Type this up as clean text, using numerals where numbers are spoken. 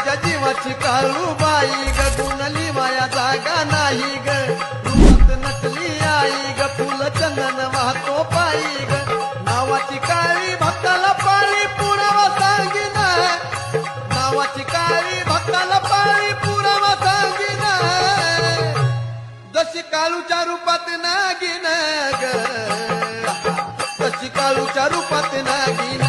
माझ्या जीवाची काळूबाई ग गुणली माया जागा नाही ग रूपात नटली आई ग फुल चंदन वाहतो पायी ग नावाची काळी भक्ताला पाळी पुरावा सांगिन नावाची काळी भक्ताला पाळी पुरावा सांगिन जशी काळूच्या रूपात नागिन ग तशी काळूच्या रूपात नागिन